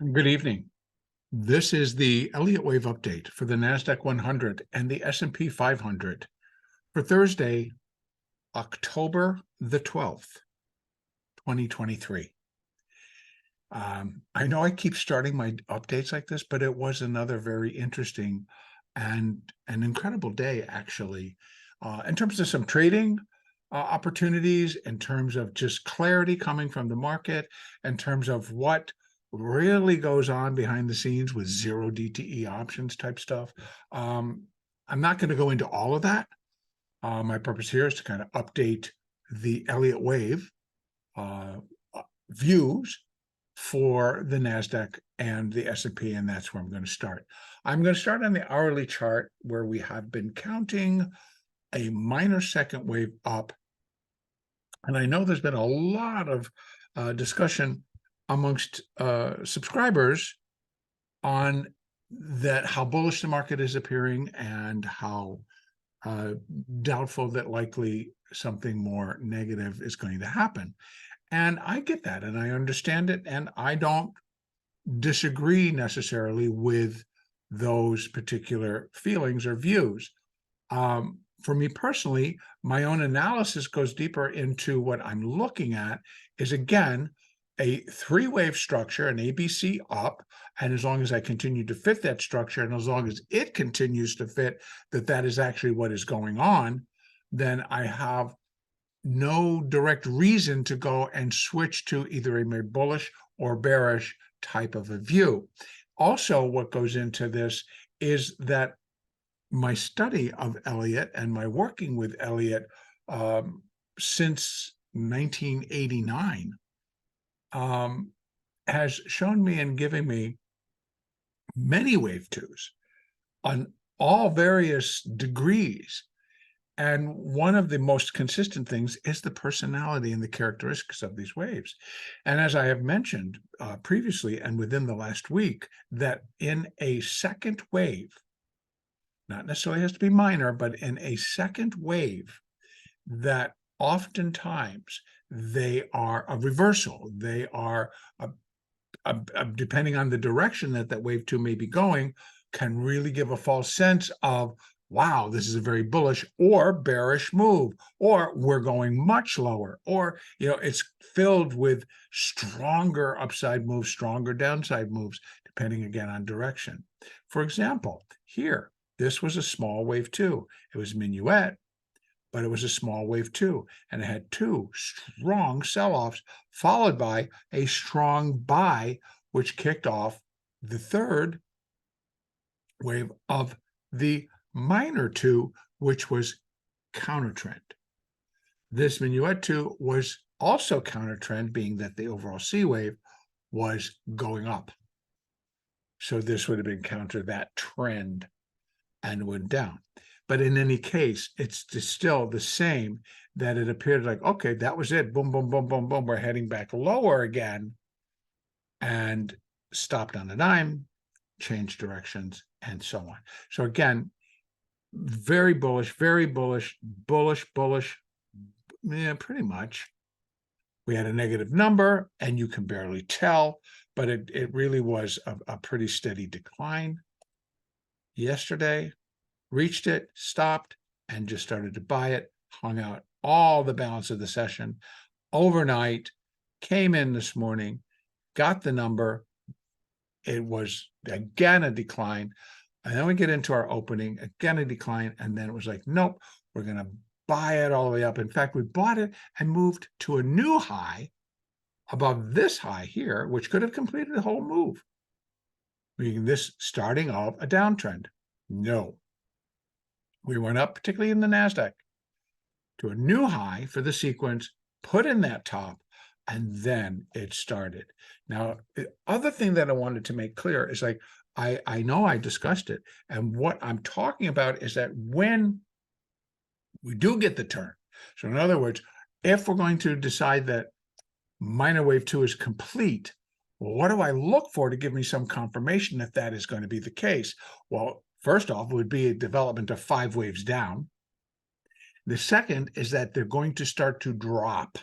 Good evening. This is the Elliott wave update for the NASDAQ 100 and the S&P 500 for Thursday, October the 12th, 2023. I know I keep starting my updates like this, but it was another very interesting and an incredible day, actually, in terms of some trading opportunities, in terms of just clarity coming from the market, in terms of what really goes on behind the scenes with zero DTE options type stuff. I'm not going to go into all of that. My purpose here is to kind of update the Elliott wave views for the NASDAQ and the S&P, and that's where I'm going to start. I'm going to start on the hourly chart where we have been counting a minor second wave up. And I know there's been a lot of discussion amongst subscribers on that, how bullish the market is appearing and how doubtful that likely something more negative is going to happen. And I get that, and I understand it, and I don't disagree necessarily with those particular feelings or views. For me personally, my own analysis goes deeper into what I'm looking at is, again, a three-wave structure, an ABC up, and as long as I continue to fit that structure, and as long as it continues to fit, that is actually what is going on, then I have no direct reason to go and switch to either a more bullish or bearish type of a view. Also, what goes into this is that my study of Elliott and my working with Elliott since 1989 has shown me and given me many wave twos on all various degrees. And one of the most consistent things is the personality and the characteristics of these waves. And as I have mentioned previously and within the last week, that in a second wave, not necessarily has to be minor, but in a second wave, that oftentimes they are a reversal. They are, depending on the direction that wave two may be going, can really give a false sense of, wow, this is a very bullish or bearish move, or we're going much lower, or, it's filled with stronger upside moves, stronger downside moves, depending again on direction. For example, here, this was a small wave two. It was minuet, but it was a small wave two, and it had two strong sell-offs followed by a strong buy, which kicked off the third wave of the minor two, which was counter trend. This minuet two was also counter trend, being that the overall C wave was going up. So this would have been counter that trend and went down. But in any case, it's still the same, that it appeared like, okay, that was it. Boom, boom, boom, boom, boom. We're heading back lower again, and stopped on a dime, changed directions, and so on. So again, very bullish, bullish, yeah, pretty much. We had a negative number, and you can barely tell, but it really was a pretty steady decline. Yesterday, reached it, stopped, and just started to buy it, hung out all the balance of the session. Overnight, came in this morning, got the number. It was, again, a decline. And then we get into our opening, again, a decline. And then it was like, nope, we're going to buy it all the way up. In fact, we bought it and moved to a new high above this high here, which could have completed the whole move. Meaning this starting off a downtrend. No. We went up, particularly in the NASDAQ, to a new high for the sequence, put in that top, and then it started. Now, the other thing that I wanted to make clear is, like, I know I discussed it, and what I'm talking about is that when we do get the turn, so in other words, if we're going to decide that minor wave two is complete, well, what do I look for to give me some confirmation that that is going to be the case? Well, first off, it would be a development of 5 waves down. The second is that they're going to start to drop.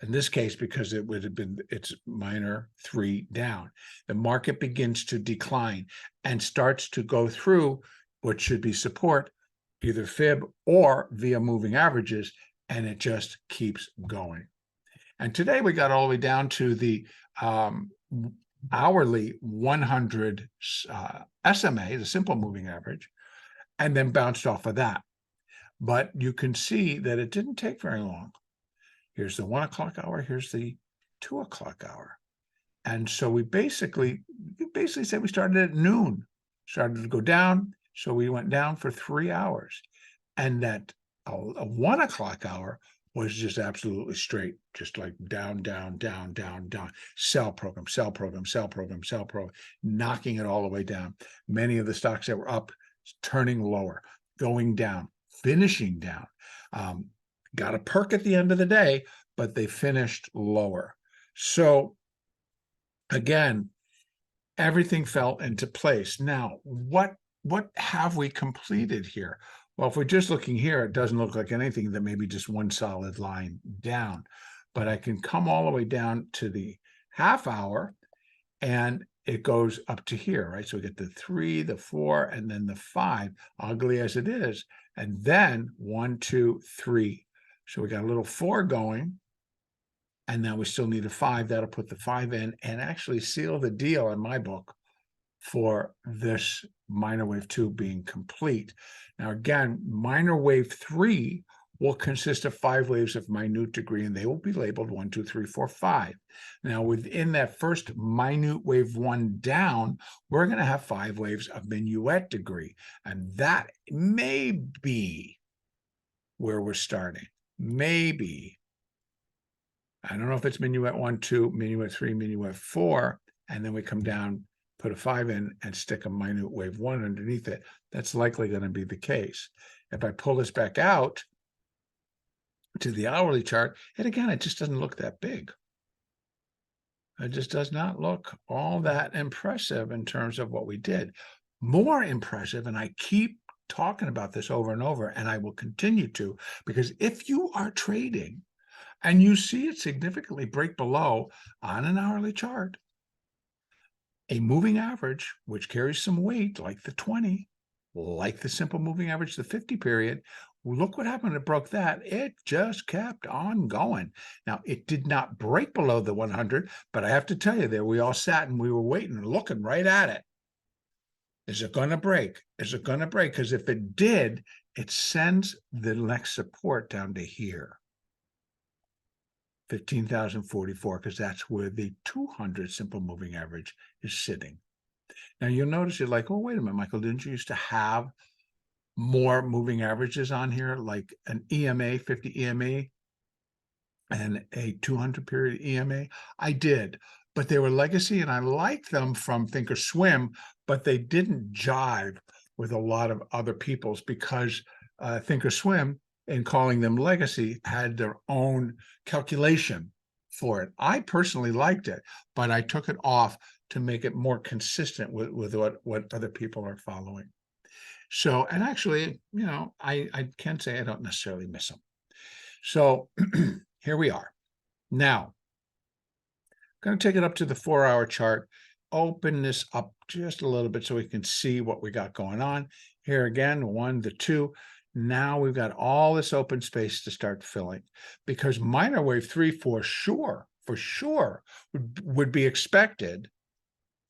In this case, because it would have been, it's minor 3 down. The market begins to decline and starts to go through what should be support, either fib or via moving averages, and it just keeps going. And today we got all the way down to the hourly 100 SMA, the simple moving average, and then bounced off of that. But you can see that it didn't take very long. Here's the 1 o'clock hour. Here's the 2 o'clock hour. And so we basically said we started at noon, started to go down. So we went down for 3 hours. And that a 1 o'clock hour was just absolutely straight, just like down, down, down, down, down. Sell program, sell program, sell program, sell program, knocking it all the way down. Many of the stocks that were up, turning lower, going down, finishing down. Got a perk at the end of the day, but they finished lower. So again, everything fell into place. Now, what have we completed here? Well, if we're just looking here, it doesn't look like anything that maybe just one solid line down. But I can come all the way down to the half hour, and it goes up to here, right? So we get the 3, the 4, and then the 5, ugly as it is. And then 1, 2, 3. So we got a little 4 going, and now we still need a 5. That'll put the 5 in and actually seal the deal in my book for this minor wave 2 being complete. Now, again, minor wave 3 will consist of 5 waves of minute degree, and they will be labeled 1, 2, 3, 4, 5. Now, within that first minute wave 1 down, we're going to have 5 waves of minuet degree, and that may be where we're starting. Maybe. I don't know if it's minuet 1, 2, minuet 3, minuet 4, and then we come down, put a 5 in, and stick a minute wave 1 underneath it. That's likely going to be the case. If I pull this back out to the hourly chart, and again, it just doesn't look that big. It just does not look all that impressive in terms of what we did. More impressive, and I keep talking about this over and over, and I will continue to, because if you are trading and you see it significantly break below on an hourly chart, a moving average, which carries some weight, like the 20, like the simple moving average, the 50 period, look what happened. It broke that. It just kept on going. Now, it did not break below the 100, but I have to tell you, there we all sat and we were waiting and looking right at it. Is it going to break? Is it going to break? Because if it did, it sends the next support down to here. 15,044, because that's where the 200 simple moving average is sitting. Now you'll notice you're like, oh, wait a minute, Michael, didn't you used to have more moving averages on here, like an EMA, 50 EMA and a 200 period EMA? I did, but they were legacy and I liked them from Thinkorswim, but they didn't jive with a lot of other people's because Thinkorswim, in calling them legacy, had their own calculation for it. I personally liked it, but I took it off to make it more consistent with what other people are following. So, and actually, you know, I can say I don't necessarily miss them. So here we are. Now, I'm going to take it up to the 4-hour chart, open this up just a little bit so we can see what we got going on. Here again, 1, the 2. Now we've got all this open space to start filling, because minor wave 3 for sure would be expected.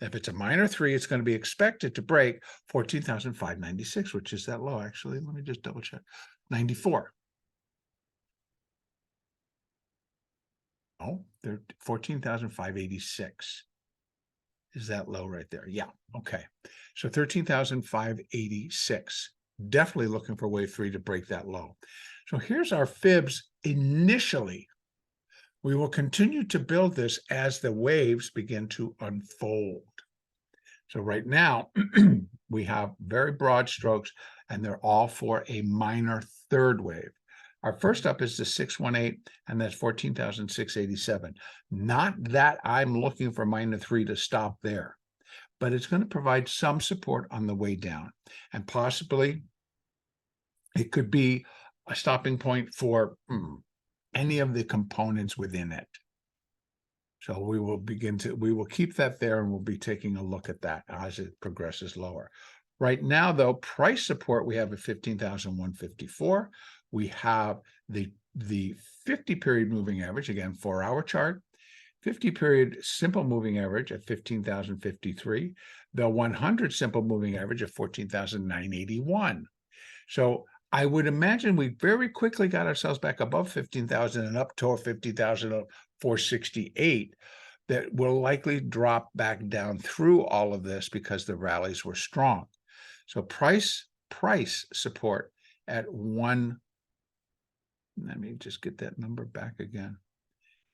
If it's a minor 3, it's going to be expected to break 14,596, which is that low. Actually, let me just double check. 94. Oh, they're 14,586. Is that low right there? Yeah. Okay. So 13,586. Definitely looking for wave 3 to break that low. So here's our fibs initially. We will continue to build this as the waves begin to unfold. So right now, we have very broad strokes, and they're all for a minor third wave. Our first up is the 618, and that's 14,687. Not that I'm looking for minor 3 to stop there, but it's going to provide some support on the way down. And possibly it could be a stopping point for any of the components within it. So we will keep that there, and we'll be taking a look at that as it progresses lower. Right now, though, price support, we have at 15,154. We have the 50-period moving average, again, 4-hour chart, 50-period simple moving average at 15,053, the 100 simple moving average at 14,981. So I would imagine we very quickly got ourselves back above 15,000 and up to 50,468. That will likely drop back down through all of this because the rallies were strong. So price support at let me just get that number back again.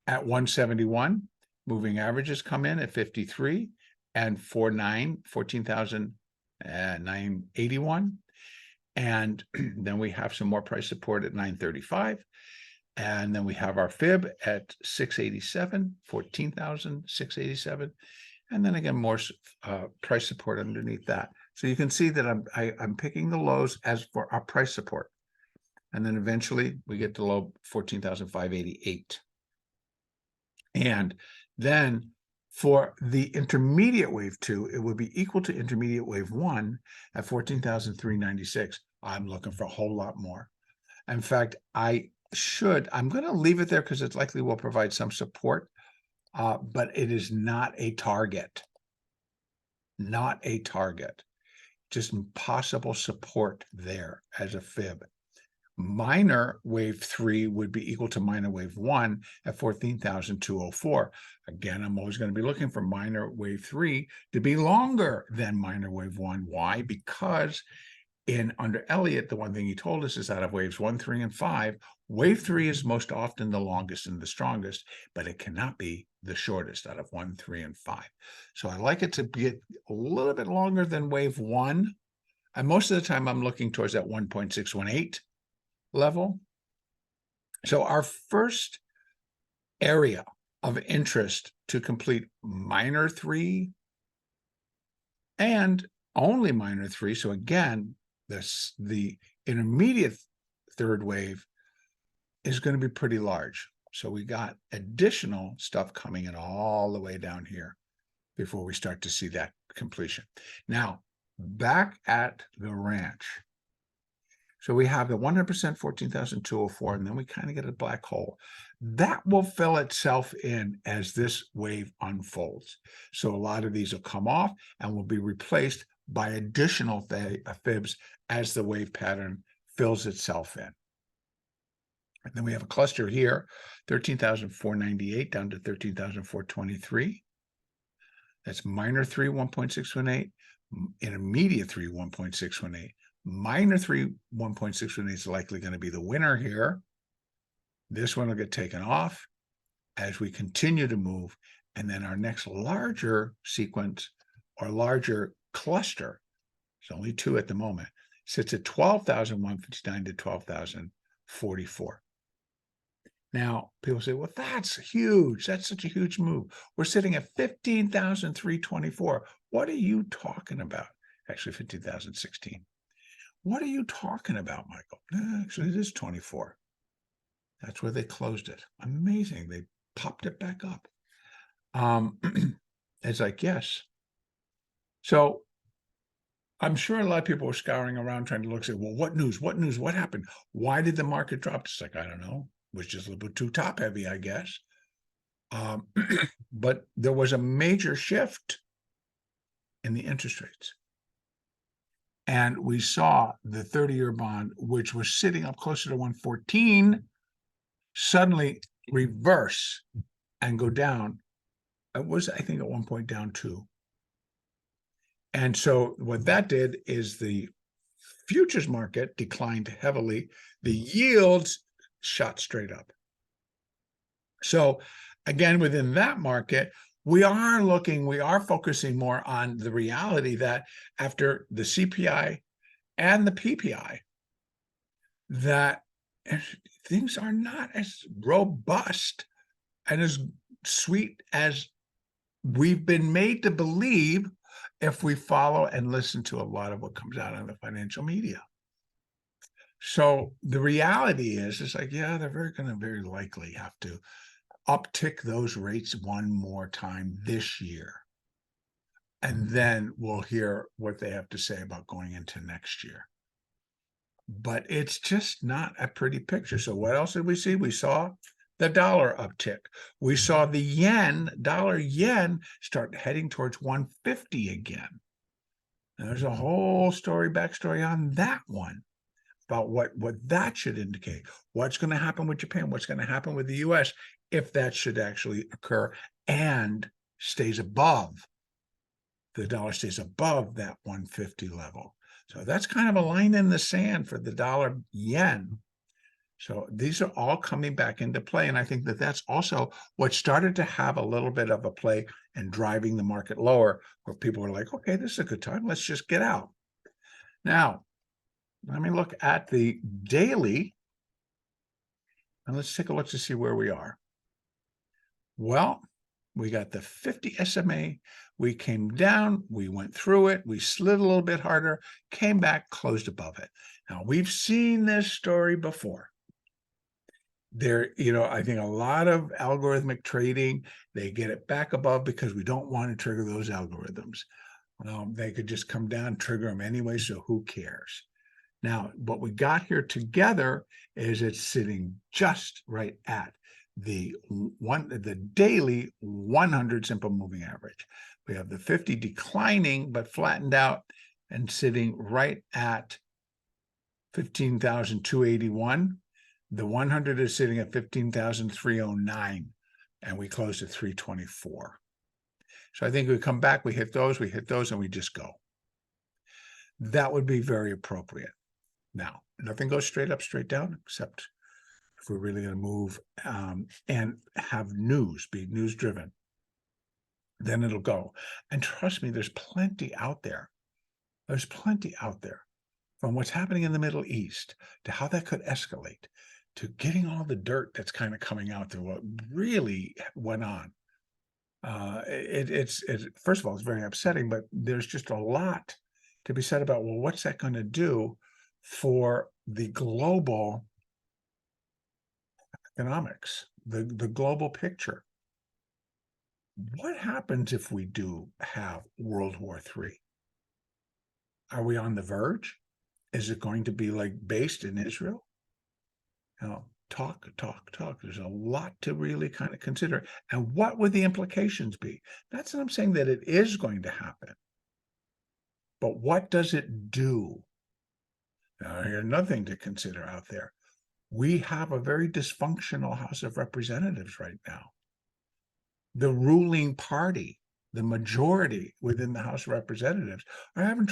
At 171, moving averages come in at 53 and 14,981. And then we have some more price support at 935. And then we have our fib at 687, 14,687. And then again, more price support underneath that. So you can see that I'm picking the lows as for our price support. And then eventually we get to low 14,588. And then for the intermediate wave 2, it would be equal to intermediate wave 1 at 14,396. I'm looking for a whole lot more. In fact, I'm going to leave it there because it likely will provide some support, but it is not a target. Not a target. Just possible support there as a fib. Minor wave 3 would be equal to minor wave 1 at 14,204. Again, I'm always going to be looking for minor wave 3 to be longer than minor wave 1. Why? Because under Elliott, the one thing he told us is out of waves 1, 3, and 5, wave 3 is most often the longest and the strongest, but it cannot be the shortest out of 1, 3, and 5. So I like it to be a little bit longer than wave 1. And most of the time I'm looking towards that 1.618 level. So our first area of interest to complete minor 3 and only minor 3. So again, the intermediate third wave is going to be pretty large. So we got additional stuff coming in all the way down here before we start to see that completion. Now, back at the ranch. So we have the 100% 14,204, and then we kind of get a black hole. That will fill itself in as this wave unfolds. So a lot of these will come off and will be replaced by additional fibs as the wave pattern fills itself in. And then we have a cluster here, 13,498 down to 13,423. That's minor 3, 1.618, intermediate 3, 1.618. Minor 3, 1.618 is likely going to be the winner here. This one will get taken off as we continue to move. And then our next larger sequence or larger cluster, there's only 2 at the moment, sits at 12,159 to 12,044. Now, people say, well, that's huge. That's such a huge move. We're sitting at 15,324. What are you talking about? Actually, 15,016. What are you talking about, Michael? Actually, it is 24. That's where they closed it. Amazing. They popped it back up. It's like, yes. So I'm sure a lot of people were scouring around trying to look, say, well, what news? What news? What happened? Why did the market drop? It's like, I don't know. It was just a little bit too top heavy, I guess. But there was a major shift in the interest rates. And we saw the 30-year bond, which was sitting up closer to 114, suddenly reverse and go down. It was, I think, at one point down 2. And so what that did is the futures market declined heavily. The yields shot straight up. So again, within that market, we are focusing more on the reality that after the CPI and the PPI, that things are not as robust and as sweet as we've been made to believe if we follow and listen to a lot of what comes out on the financial media. So the reality is, it's like, yeah, they're going to very likely have to uptick those rates one more time this year. And then we'll hear what they have to say about going into next year. But it's just not a pretty picture. So what else did we see? We saw the dollar uptick. We saw the yen, dollar yen, start heading towards 150 again. Now, there's a whole backstory on that one about what that should indicate. What's going to happen with Japan? What's going to happen with the US if that should actually occur and stays above, the dollar stays above that 150 level. So that's kind of a line in the sand for the dollar yen. So these are all coming back into play. And I think that that's also what started to have a little bit of a play and driving the market lower, where people were like, okay, this is a good time. Let's just get out. Now, let me look at the daily, and let's take a look to see where we are. Well, we got the 50 SMA. We came down, we went through it, we slid a little bit harder, came back, closed above it. Now, we've seen this story before. There, I think a lot of algorithmic trading, they get it back above because we don't want to trigger those algorithms. They could just come down, trigger them anyway, so who cares? Now, what we got here together is it's sitting just right at the daily 100 simple moving average. We have the 50 declining but flattened out and sitting right at 15,281. The 100 is sitting at 15,309, and we closed at 324. So I think we come back, we hit those, and we just go. That would be very appropriate. Now, nothing goes straight up, straight down, except if we're really going to move and have news, be news driven, then it'll go. And trust me, there's plenty out there. There's plenty out there, from what's happening in the Middle East to how that could escalate, to getting all the dirt that's kind of coming out to what really went on. It's first of all, it's very upsetting, but there's just a lot to be said about, well, what's that going to do for the global economics, the global picture? What happens if we do have World War III? Are we on the verge? Is it going to be like based in Israel? Talk. There's a lot to really kind of consider. And what would the implications be? That's what I'm saying, that it is going to happen. But what does it do? Now, here's another thing to consider out there. We have a very dysfunctional House of Representatives right now. The ruling party, the majority within the House of Representatives, are having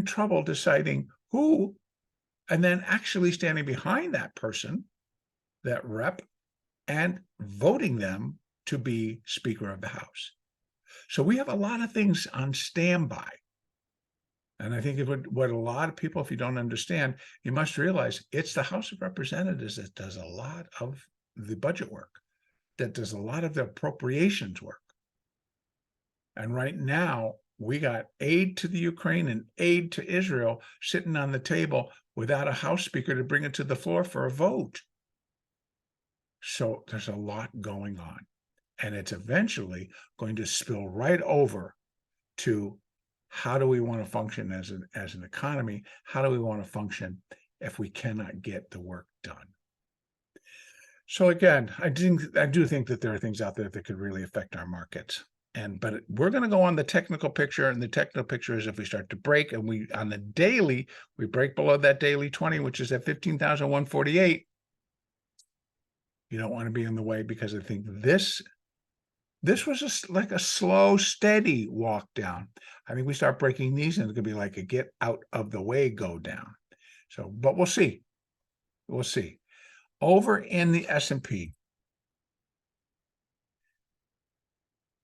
trouble deciding who, and then actually standing behind that person, that rep, and voting them to be Speaker of the House. So we have a lot of things on standby. And I think what a lot of people, if you don't understand, you must realize it's the House of Representatives that does a lot of the budget work, that does a lot of the appropriations work. And right now, we got aid to the Ukraine and aid to Israel sitting on the table without a House Speaker to bring it to the floor for a vote. So there's a lot going on. And it's eventually going to spill right over to, how do we want to function as an economy? How do we want to function if we cannot get the work done? So again, I do think that there are things out there that could really affect our markets. But we're going to go on the technical picture, and the technical picture is if we start to break, and on the daily, we break below that daily 20, which is at 15,148. You don't want to be in the way, because I think this was like a slow, steady walk down. I think we start breaking these, and it's going to be like a get out of the way, go down. So, but we'll see. We'll see. Over in the S&P,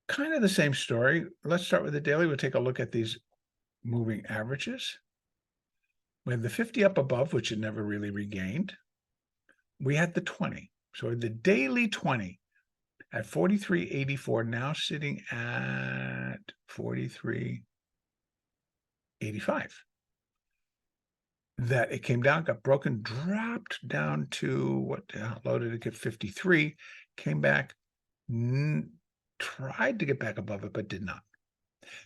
kind of the same story. Let's start with the daily. We'll take a look at these moving averages. We have the 50 up above, which it never really regained. We had the 20. So the daily 20 at 43.84, now sitting at 43.85. that it came down, got broken, dropped down to what, how low did it get? 53, came back, tried to get back above it, but did not.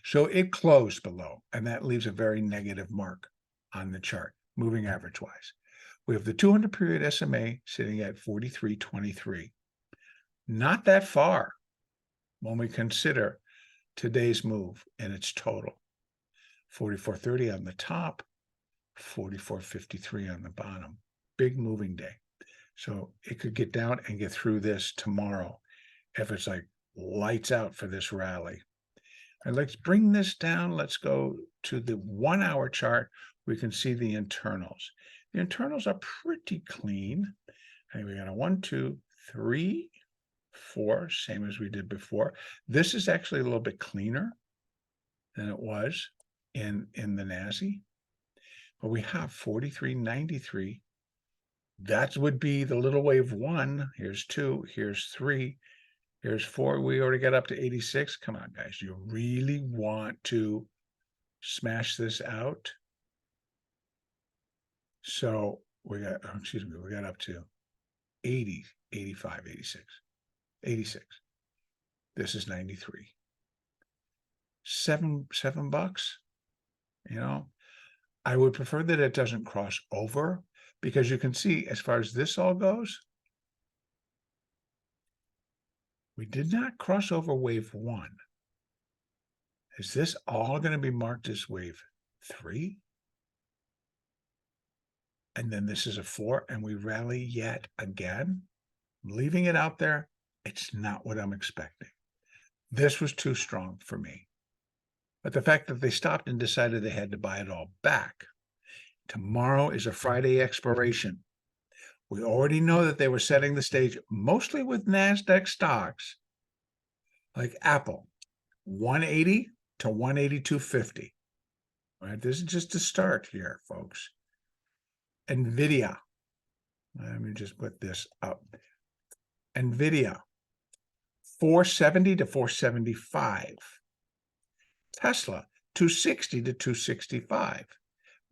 So it closed below, and that leaves a very negative mark on the chart, moving average wise. We have the 200 period SMA sitting at 43.23. Not that far when we consider today's move in its total. 44.30 on the top, 44.53 on the bottom. Big moving day. So it could get down and get through this tomorrow if it's like lights out for this rally. And let's bring this down. Let's go to the 1 hour chart. We can see the internals. The internals are pretty clean. And we got a 1, 2, 3, 4, same as we did before. This is actually a little bit cleaner than it was in the NASDAQ. But we have 43.93. That would be the little wave 1. Here's 2. Here's 3. Here's 4. We already got up to 86. Come on, guys. You really want to smash this out? So we got, we got up to 80, 85, 86, 86. This is 93. $7, you know, I would prefer that it doesn't cross over, because you can see as far as this all goes, we did not cross over wave 1. Is this all going to be marked as wave 3? And then this is a 4, and we rally yet again? I'm leaving it out there. It's not what I'm expecting. This was too strong for me. But the fact that they stopped and decided they had to buy it all back. Tomorrow is a Friday expiration. We already know that they were setting the stage mostly with NASDAQ stocks like Apple, 180 to 182.50. Right? This is just a start here, folks. NVIDIA. Let me just put this up. NVIDIA, 470 to 475. Tesla, 260 to 265.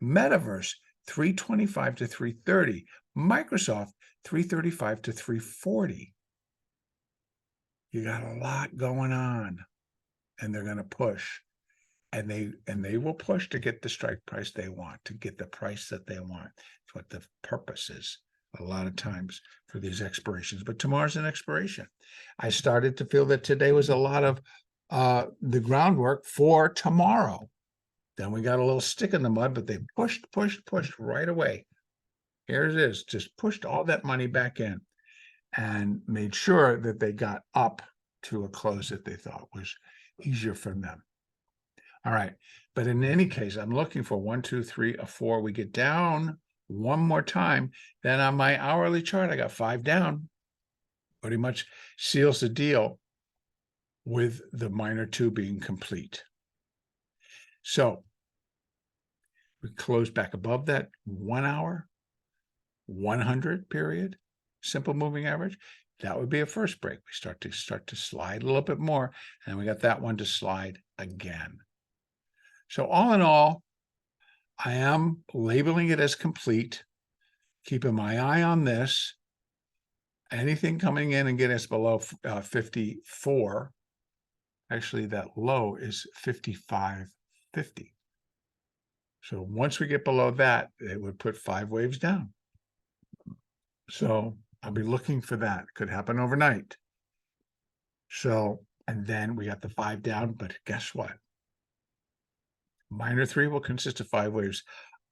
Metaverse, 325 to 330. Microsoft, 335 to 340. You got a lot going on, and they're going to push, and they will push to get the strike price they want, to get the price that they want. It's what the purpose is a lot of times for these expirations. But tomorrow's an expiration. I started to feel that today was a lot of the groundwork for tomorrow. Then we got a little stick in the mud, but they pushed right away. Here it is, just pushed all that money back in and made sure that they got up to a close that they thought was easier for them. All right, but in any case, I'm looking for 1, 2, 3, a 4. We get down one more time. Then on my hourly chart, I got 5 down. Pretty much seals the deal with the minor 2 being complete. So we close back above that 1 hour, 100 period, simple moving average. That would be a first break. We start to slide a little bit more, and we got that one to slide again. So all in all, I am labeling it as complete, keeping my eye on this. Anything coming in and getting us below 54, actually that low is 55.50. So once we get below that, it would put 5 waves down. So I'll be looking for that. It could happen overnight. So, and then we got the 5 down, but guess what? Minor 3 will consist of 5 waves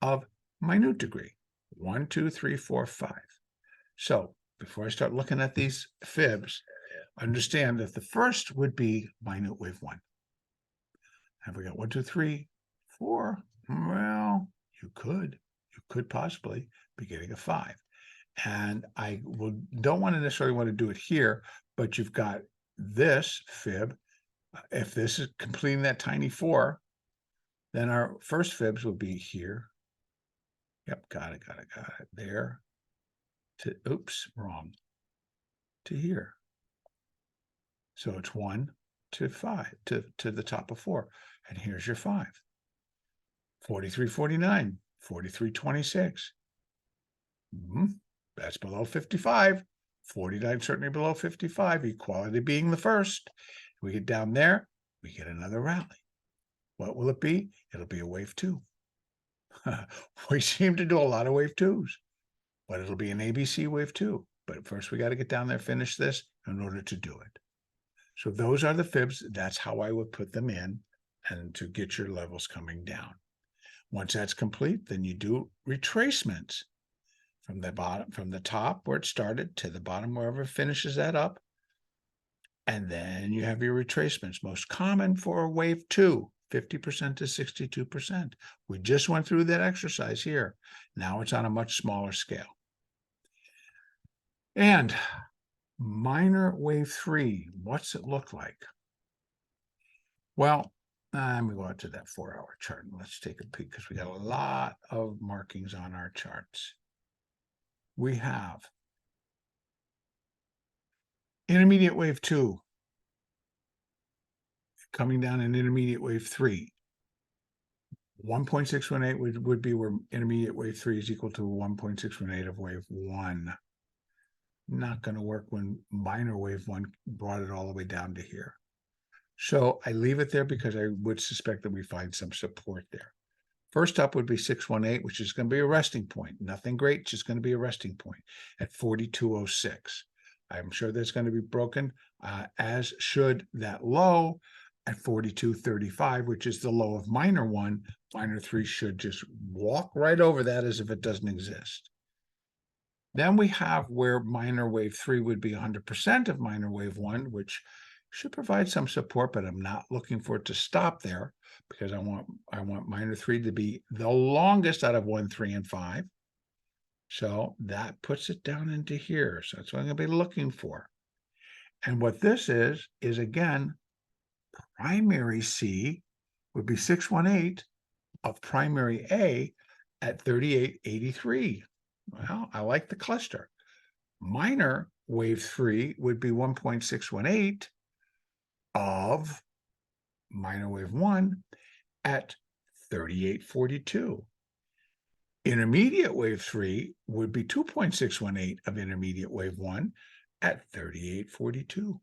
of minute degree. 1, 2, 3, 4, 5. So before I start looking at these fibs, understand that the first would be minute wave 1. Have we got 1, 2, 3, 4? Well, you could possibly be getting a 5. And I don't necessarily want to do it here, but you've got this fib. If this is completing that tiny 4, then our first fibs will be here. Yep, got it. There to, oops, wrong, to here. So it's 1 to 5, to the top of 4. And here's your 5. 43.49, 43.26. That's below 55. 49 certainly below 55. Equality being the first. We get down there, we get another rally. What will it be? It'll be a wave 2. We seem to do a lot of wave 2s, but it'll be an ABC wave 2. But first we got to get down there, finish this in order to do it. So those are the fibs. That's how I would put them in and to get your levels coming down. Once that's complete, then you do retracements from the bottom, from the top where it started to the bottom, wherever it finishes that up. And then you have your retracements. Most common for wave 2, 50% to 62%. We just went through that exercise here. Now it's on a much smaller scale. And minor wave 3, what's it look like? Well, let me go out to that 4-hour chart and let's take a peek because we got a lot of markings on our charts. We have intermediate wave 2 coming down in intermediate wave 3. 1.618 would be where intermediate wave 3 is equal to 1.618 of wave 1. Not going to work when minor wave 1 brought it all the way down to here. So I leave it there because I would suspect that we find some support there. First up would be 618, which is going to be a resting point. Nothing great, just going to be a resting point at 42.06. I'm sure that's going to be broken, as should that low at 42.35, which is the low of minor 1. Minor 3 should just walk right over that as if it doesn't exist. Then we have where minor wave 3 would be 100% of minor wave 1, which should provide some support, but I'm not looking for it to stop there because I want minor 3 to be the longest out of 1, 3, and 5. So that puts it down into here. So that's what I'm going to be looking for. And what this is again, primary C would be 618 of primary A at 38.83. Well, I like the cluster. Minor wave 3 would be 1.618 of minor wave 1 at 38.42. Intermediate wave 3 would be 2.618 of intermediate wave 1 at 38.42.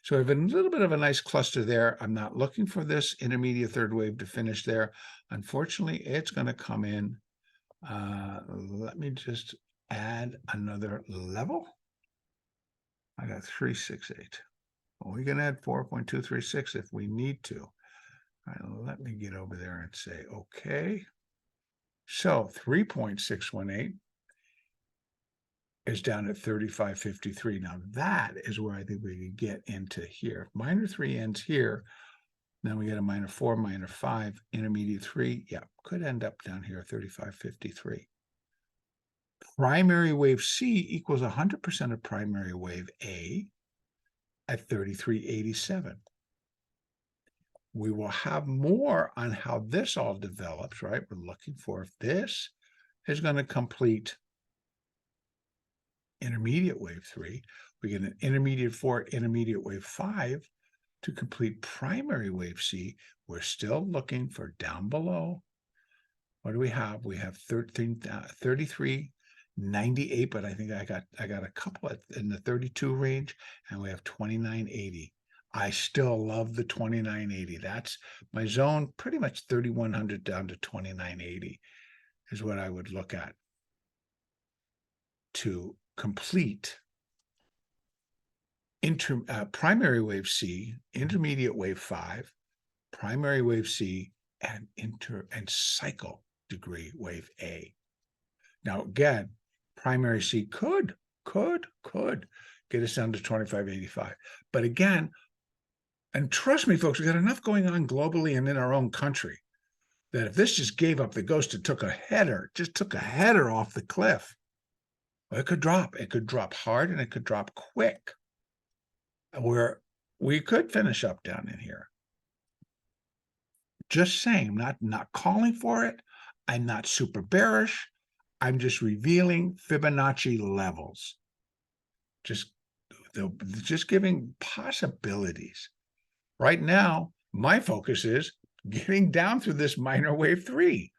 So I have a little bit of a nice cluster there. I'm not looking for this intermediate third wave to finish there. Unfortunately, it's going to come in. Let me just add another level. I got 368. Well, we can add 4.236 if we need to. All right, let me get over there and say, okay. So 3.618 is down at 35.53. Now that is where I think we could get into here. If minor 3 ends here, then we get a minor 4, minor 5, intermediate 3. Yeah, could end up down here at 35.53. Primary wave C equals 100% of primary wave A at 33.87. We will have more on how this all develops, right? We're looking for if this is going to complete intermediate wave 3. We get an intermediate 4, intermediate wave 5 to complete primary wave C. We're still looking for down below. What do we have? We have 33.98, but I think I got a couple in the 32 range, and we have 29.80. I still love the 29.80. That's my zone, pretty much 3,100 down to 29.80 is what I would look at to complete primary wave C, intermediate wave 5, primary wave C, and cycle degree wave A. Now again, primary C could get us down to 25.85. But again, and trust me, folks, we got enough going on globally and in our own country that if this just gave up the ghost and took a header off the cliff, well, it could drop. It could drop hard and it could drop quick, where we could finish up down in here. Just saying, not calling for it. I'm not super bearish. I'm just revealing Fibonacci levels. Just giving possibilities. Right now, my focus is getting down through this minor wave 3.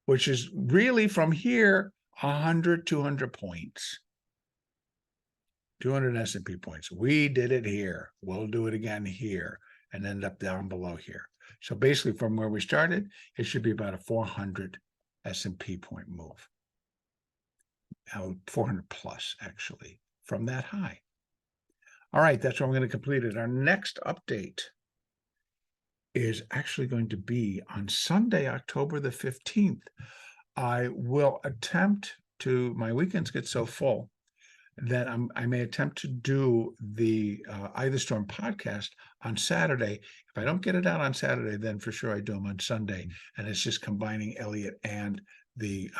which is really from here, 100, 200 points. 200 S&P points. We did it here. We'll do it again here and end up down below here. So basically from where we started, it should be about a 400 S&P point move. 400 plus, actually, from that high. All right, that's where I'm going to complete it. Our next update is actually going to be on Sunday, October the 15th. I will attempt to, my weekends get so full that I may attempt to do the Eye of the Storm podcast on Saturday. If I don't get it out on Saturday, then for sure I do them on Sunday. And it's just combining Elliott and the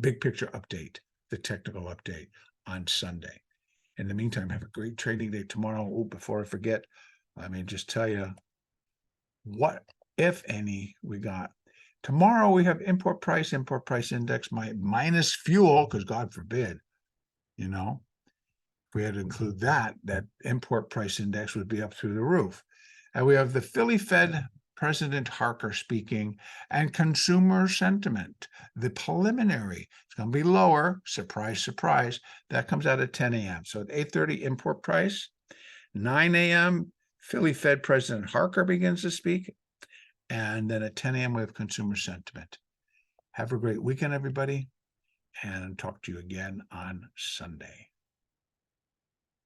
big picture update, the technical update on Sunday. In the meantime, have a great trading day tomorrow. Oh, before I forget, let me just tell you what, if any, we got. Tomorrow we have import price index minus fuel, because God forbid, you know, if we had to include that import price index would be up through the roof. And we have the Philly Fed President Harker speaking, and consumer sentiment, the preliminary. It's going to be lower. Surprise, surprise. That comes out at 10 a.m. So at 8:30, import price. 9 a.m., Philly Fed President Harker begins to speak. And then at 10 a.m., we have consumer sentiment. Have a great weekend, everybody, and talk to you again on Sunday.